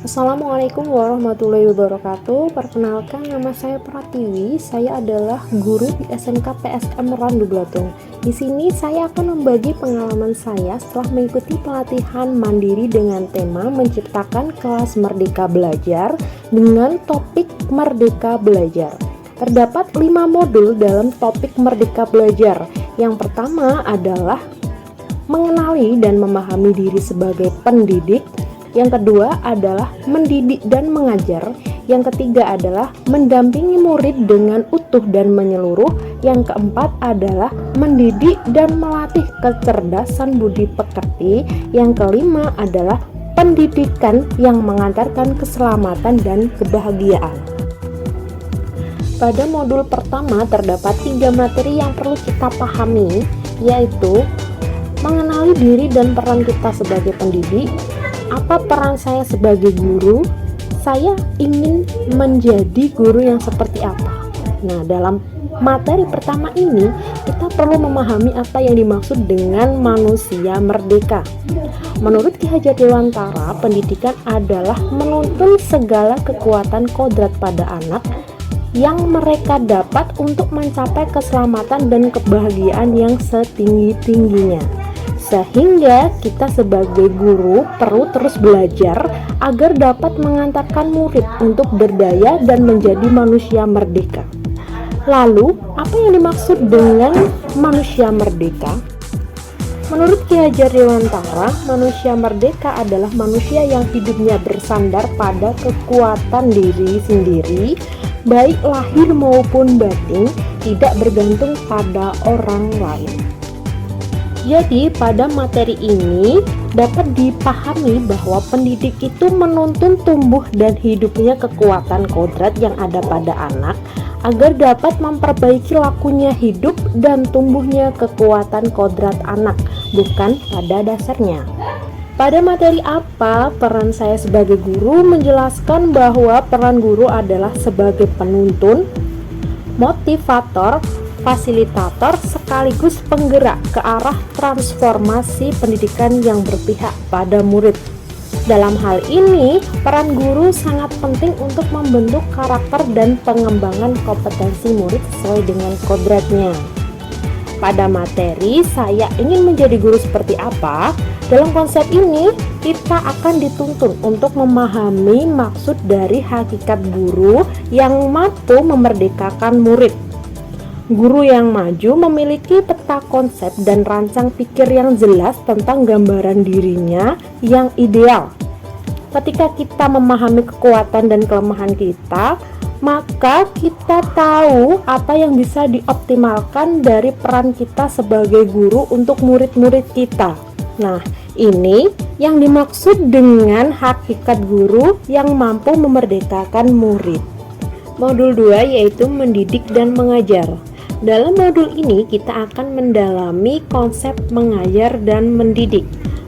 Assalamualaikum warahmatullahi wabarakatuh. Perkenalkan, nama saya Pratiwi. Saya adalah guru di SMK PSM Randu Blatung. Di sini saya akan membagi pengalaman saya setelah mengikuti pelatihan mandiri dengan tema menciptakan kelas Merdeka Belajar dengan topik Merdeka Belajar. Terdapat 5 modul dalam topik Merdeka Belajar. Yang pertama adalah mengenali dan memahami diri sebagai pendidik. Yang kedua adalah mendidik dan mengajar. Yang ketiga adalah mendampingi murid dengan utuh dan menyeluruh. Yang keempat adalah mendidik dan melatih kecerdasan budi pekerti. Yang kelima adalah pendidikan yang mengantarkan keselamatan dan kebahagiaan. Pada modul pertama terdapat 3 materi yang perlu kita pahami, yaitu mengenali diri dan peran kita sebagai pendidik. Apa peran saya sebagai guru? Saya ingin menjadi guru yang seperti apa? Nah, dalam materi pertama ini kita perlu memahami apa yang dimaksud dengan manusia merdeka. Menurut Ki Hajar Dewantara, pendidikan adalah menuntun segala kekuatan kodrat pada anak yang mereka dapat untuk mencapai keselamatan dan kebahagiaan yang setinggi-tingginya. Sehingga kita sebagai guru perlu terus belajar agar dapat mengantarkan murid untuk berdaya dan menjadi manusia merdeka. Lalu, apa yang dimaksud dengan manusia merdeka? Menurut Ki Hajar Dewantara, manusia merdeka adalah manusia yang hidupnya bersandar pada kekuatan diri sendiri, baik lahir maupun batin, tidak bergantung pada orang lain. Jadi pada materi ini dapat dipahami bahwa pendidik itu menuntun tumbuh dan hidupnya kekuatan kodrat yang ada pada anak agar dapat memperbaiki lakunya hidup dan tumbuhnya kekuatan kodrat anak, bukan pada dasarnya. Pada materi apa peran saya sebagai guru? Menjelaskan bahwa peran guru adalah sebagai penuntun, motivator, fasilitator sekaligus penggerak ke arah transformasi pendidikan yang berpihak pada murid. Dalam hal ini, peran guru sangat penting untuk membentuk karakter dan pengembangan kompetensi murid sesuai dengan kodratnya. Pada materi saya ingin menjadi guru seperti apa? Dalam konsep ini, kita akan dituntun untuk memahami maksud dari hakikat guru yang mampu memerdekakan murid. Guru yang maju memiliki peta konsep dan rancang pikir yang jelas tentang gambaran dirinya yang ideal. Ketika kita memahami kekuatan dan kelemahan kita, maka kita tahu apa yang bisa dioptimalkan dari peran kita sebagai guru untuk murid-murid kita. Nah, ini yang dimaksud dengan hakikat guru yang mampu memerdekakan murid. Modul 2 yaitu mendidik dan mengajar. Dalam modul ini kita akan mendalami konsep mengajar dan mendidik.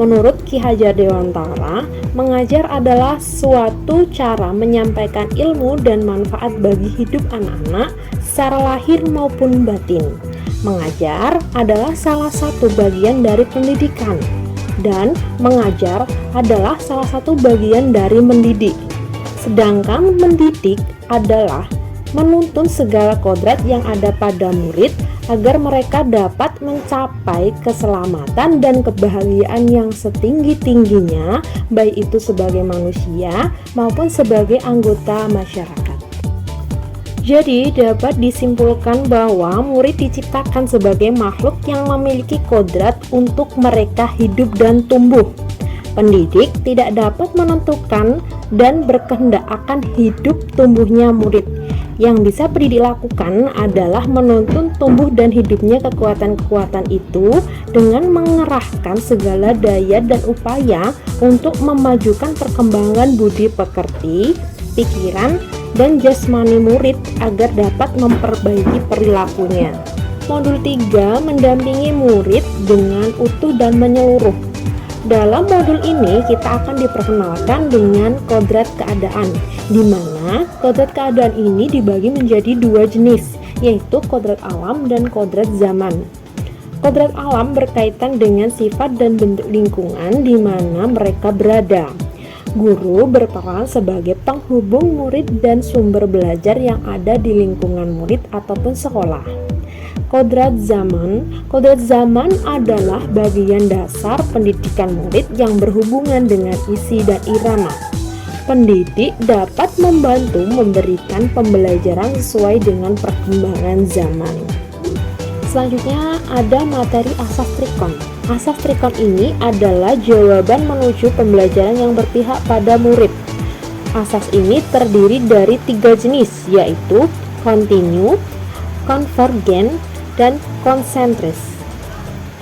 Menurut Ki Hajar Dewantara, mengajar adalah suatu cara menyampaikan ilmu dan manfaat bagi hidup anak-anak secara lahir maupun batin. Mengajar adalah salah satu bagian dari pendidikan, dan mengajar adalah salah satu bagian dari mendidik. Sedangkan mendidik adalah menuntun segala kodrat yang ada pada murid agar mereka dapat mencapai keselamatan dan kebahagiaan yang setinggi-tingginya, baik itu sebagai manusia maupun sebagai anggota masyarakat. Jadi dapat disimpulkan bahwa murid diciptakan sebagai makhluk yang memiliki kodrat untuk mereka hidup dan tumbuh. Pendidik tidak dapat menentukan dan berkehendak akan hidup tumbuhnya murid. Yang bisa pendidik lakukan adalah menuntun tumbuh dan hidupnya kekuatan-kekuatan itu dengan mengerahkan segala daya dan upaya untuk memajukan perkembangan budi pekerti, pikiran, dan jasmani murid agar dapat memperbaiki perilakunya. Modul 3 mendampingi murid dengan utuh dan menyeluruh. Dalam modul ini kita akan diperkenalkan dengan kodrat keadaan, di mana kodrat keadaan ini dibagi menjadi 2 jenis, yaitu kodrat alam dan kodrat zaman. Kodrat alam berkaitan dengan sifat dan bentuk lingkungan di mana mereka berada. Guru berperan sebagai penghubung murid dan sumber belajar yang ada di lingkungan murid ataupun sekolah. Kodrat zaman adalah bagian dasar pendidikan murid yang berhubungan dengan isi dan irama. Pendidik dapat membantu memberikan pembelajaran sesuai dengan perkembangan zaman. Selanjutnya ada materi asas trikon. Asas trikon ini adalah jawaban menuju pembelajaran yang berpihak pada murid. Asas ini terdiri dari 3 jenis, yaitu kontinu, konvergen, dan konsentris.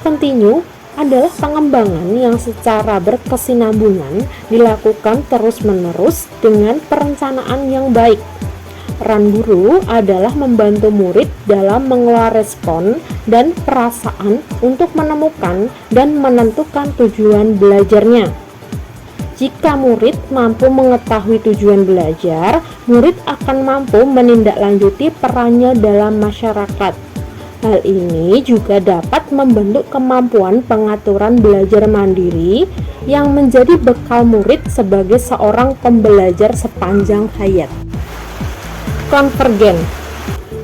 Kontinu adalah pengembangan yang secara berkesinambungan dilakukan terus-menerus dengan perencanaan yang baik. Peran guru adalah membantu murid dalam mengelola respon dan perasaan untuk menemukan dan menentukan tujuan belajarnya. Jika murid mampu mengetahui tujuan belajar, murid akan mampu menindaklanjuti perannya dalam masyarakat. Hal ini juga dapat membentuk kemampuan pengaturan belajar mandiri yang menjadi bekal murid sebagai seorang pembelajar sepanjang hayat.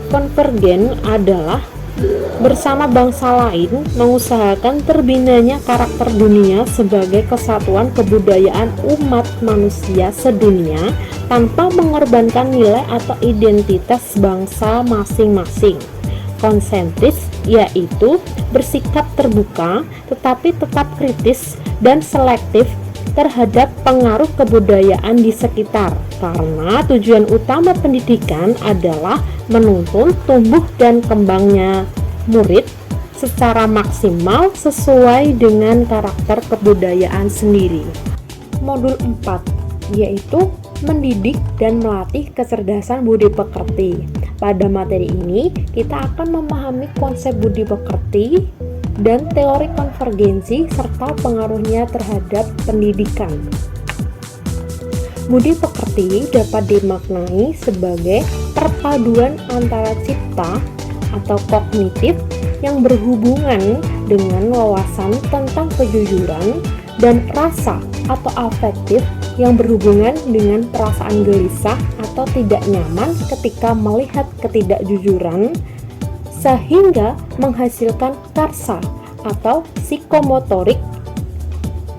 Konvergen adalah bersama bangsa lain mengusahakan terbinanya karakter dunia sebagai kesatuan kebudayaan umat manusia sedunia tanpa mengorbankan nilai atau identitas bangsa masing-masing. Konsentris yaitu bersikap terbuka tetapi tetap kritis dan selektif terhadap pengaruh kebudayaan di sekitar, karena tujuan utama pendidikan adalah menuntun tumbuh dan kembangnya murid secara maksimal sesuai dengan karakter kebudayaan sendiri. Modul 4 yaitu mendidik dan melatih kecerdasan budi pekerti. Pada materi ini, kita akan memahami konsep budi pekerti dan teori konvergensi serta pengaruhnya terhadap pendidikan. Budi pekerti dapat dimaknai sebagai perpaduan antara cipta atau kognitif yang berhubungan dengan wawasan tentang kejujuran dan rasa atau afektif yang berhubungan dengan perasaan gelisah atau tidak nyaman ketika melihat ketidakjujuran, sehingga menghasilkan karsa atau psikomotorik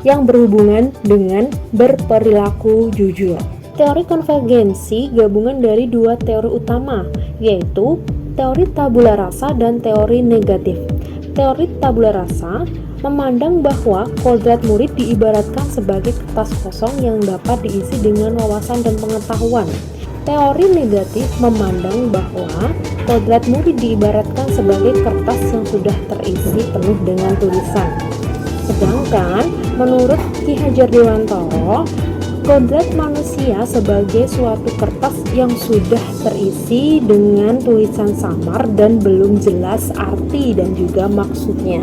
yang berhubungan dengan berperilaku jujur. Teori konvergensi gabungan dari 2 teori utama, yaitu teori tabula rasa dan teori negatif. Teori tabula rasa memandang bahwa kodrat murid diibaratkan sebagai kertas kosong yang dapat diisi dengan wawasan dan pengetahuan. Teori negatif memandang bahwa kodrat murid diibaratkan sebagai kertas yang sudah terisi penuh dengan tulisan. Sedangkan menurut Ki Hajar Dewantara, kodrat manusia sebagai suatu kertas yang sudah terisi dengan tulisan samar dan belum jelas arti dan juga maksudnya.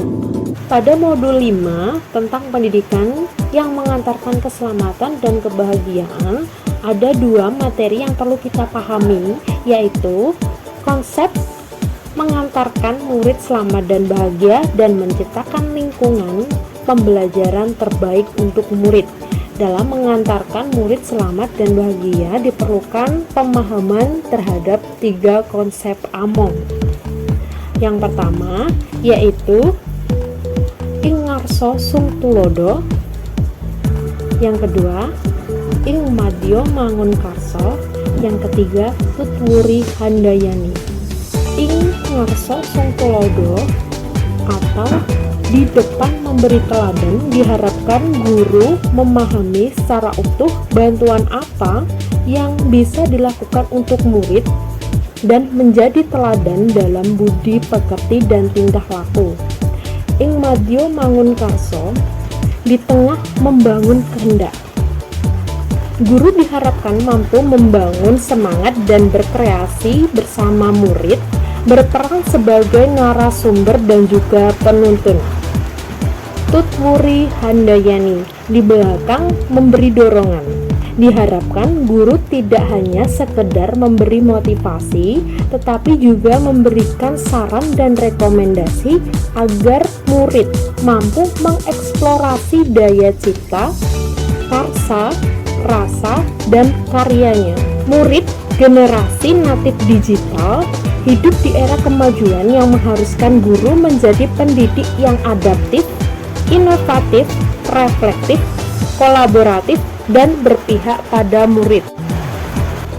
Pada modul 5 tentang pendidikan yang mengantarkan keselamatan dan kebahagiaan, ada 2 materi yang perlu kita pahami, yaitu konsep mengantarkan murid selamat dan bahagia dan menciptakan lingkungan pembelajaran terbaik untuk murid. Dalam mengantarkan murid selamat dan bahagia diperlukan pemahaman terhadap 3 konsep Among. Yang pertama yaitu ing ngarso sung tulodo, yang kedua ing madya mangun karso, yang ketiga tutwuri handayani. Ing ngarso sung tulodo atau di depan memberi teladan diharapkan guru memahami secara utuh bantuan apa yang bisa dilakukan untuk murid dan menjadi teladan dalam budi pekerti dan tingkah laku. Ing madya mangun karso, di tengah membangun kehendak. Guru diharapkan mampu membangun semangat dan berkreasi bersama murid, berperan sebagai narasumber dan juga penuntun. Tutwuri handayani, di belakang memberi dorongan. Diharapkan guru tidak hanya sekedar memberi motivasi, tetapi juga memberikan saran dan rekomendasi agar murid mampu mengeksplorasi daya cipta, karsa, rasa, dan karyanya. Murid generasi natif digital hidup di era kemajuan yang mengharuskan guru menjadi pendidik yang adaptif, inovatif, reflektif, kolaboratif, dan berpihak pada murid.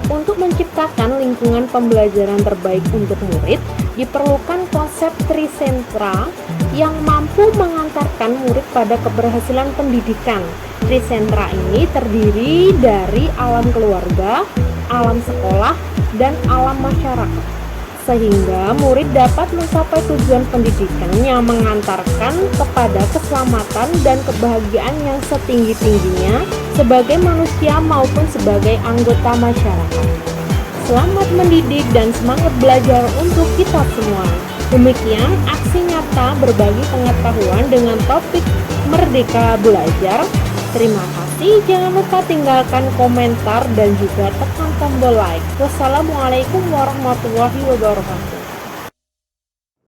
Untuk menciptakan lingkungan pembelajaran terbaik untuk murid, diperlukan konsep Trisentra yang mampu mengantarkan murid pada keberhasilan pendidikan. Trisentra ini terdiri dari alam keluarga, alam sekolah, dan alam masyarakat, sehingga murid dapat mencapai tujuan pendidikan yang mengantarkan kepada keselamatan dan kebahagiaan yang setinggi-tingginya sebagai manusia maupun sebagai anggota masyarakat. Selamat mendidik dan semangat belajar untuk kita semua. Demikian aksi nyata berbagi pengetahuan dengan topik Merdeka Belajar. Terima kasih, jangan lupa tinggalkan komentar dan juga tekan tombol like. Wassalamualaikum warahmatullahi wabarakatuh.